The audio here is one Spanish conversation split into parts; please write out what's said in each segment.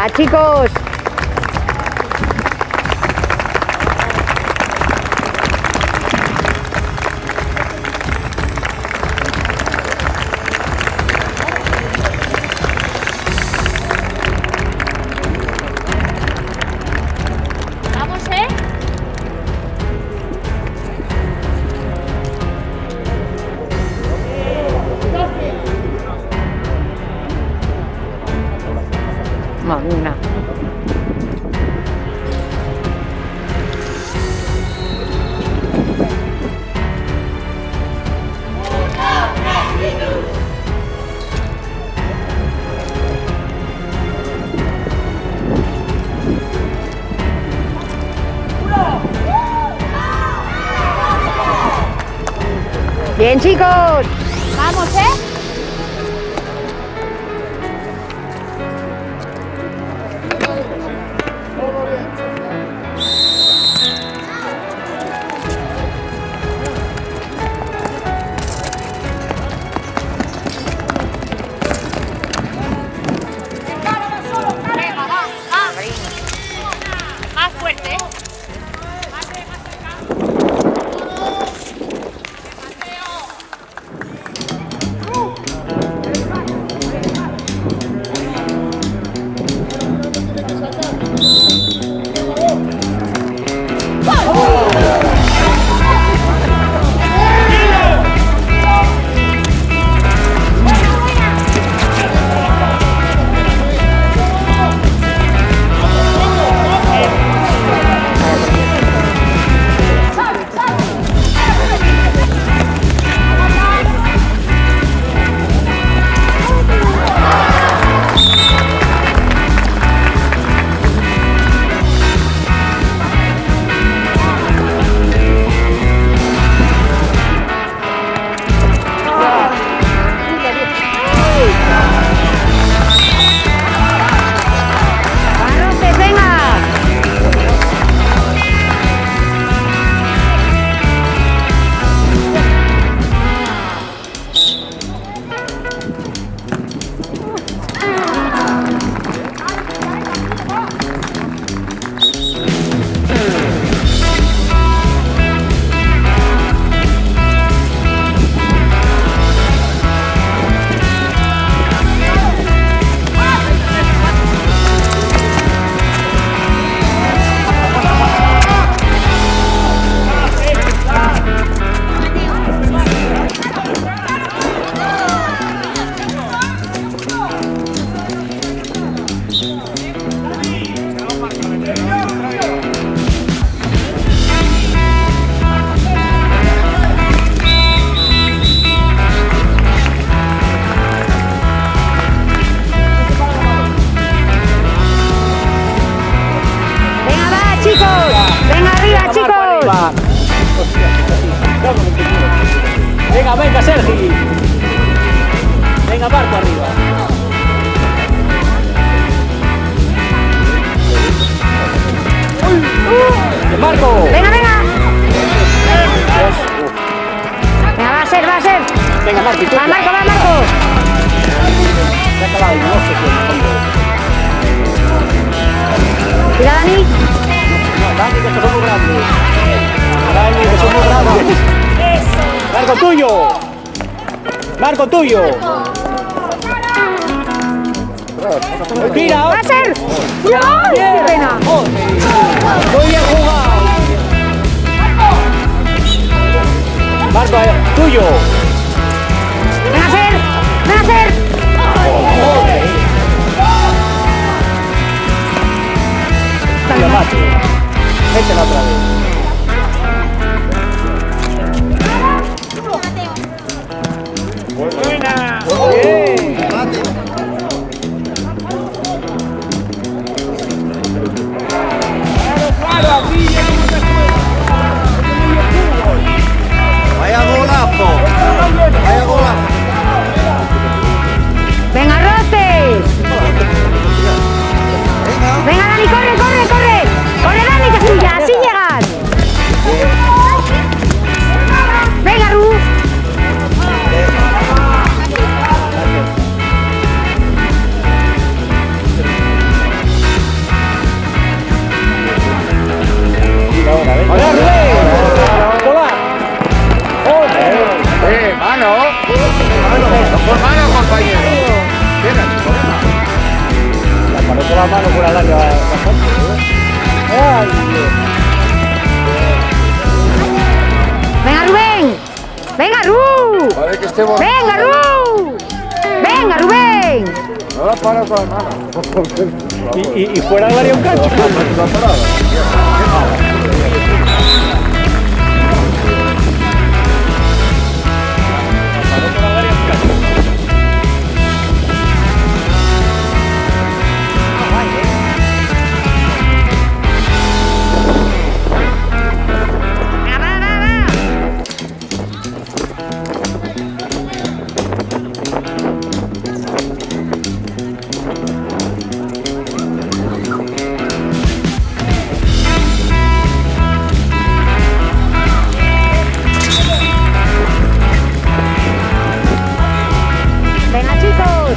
¡Va, chicos! Vamos, ¿eh? Una. Bien, chicos. Vamos, ¿eh? Venga, va. Más fuerte. ¡Barrotes, venga! Venga, va, chicos. Venga, arriba, chicos. Venga, venga, Sergi. Venga, Marco, arriba. Marco. Venga, venga. Venga, va a ser, va a ser. Venga, Marco. Va, Marco, va, Marco. Se ha acabado, no sé Tira, Dani. No, Dani, que somos grandes. Dani, que somos grandes. Marco, tuyo. Marco, tuyo. Tira. Va a ser. ¡Ay, qué pena! Muy bien jugado. Marco, tuyo. Venga, a ser. Venga, a ser. Venga, Marco. Échala otra vez. Buena. Bien. Vaya golazo. Venga, Ru. Venga, Rubén. No la para con la mano. Y fuera del área un cacho. Venga, va, va, va. Venga, chicos.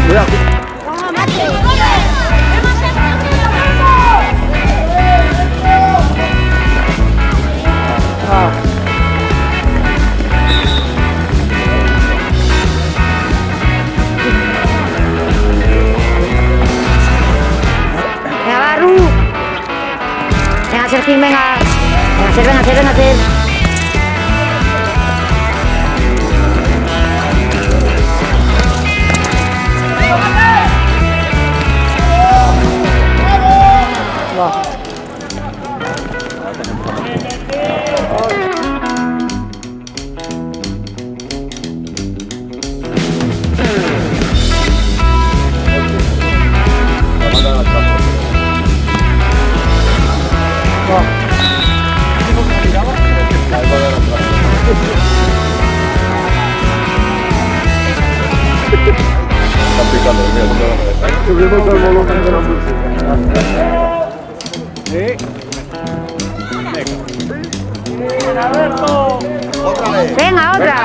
Cuidado. Vamos, Mati. ¡Hemos emprendido, Venga, va, Ru. Venga, Sergín, venga. Venga, Ser. Está picando el miedo. Subimos el volumen de la música. Venga, Alberto. Otra vez. Venga, otra.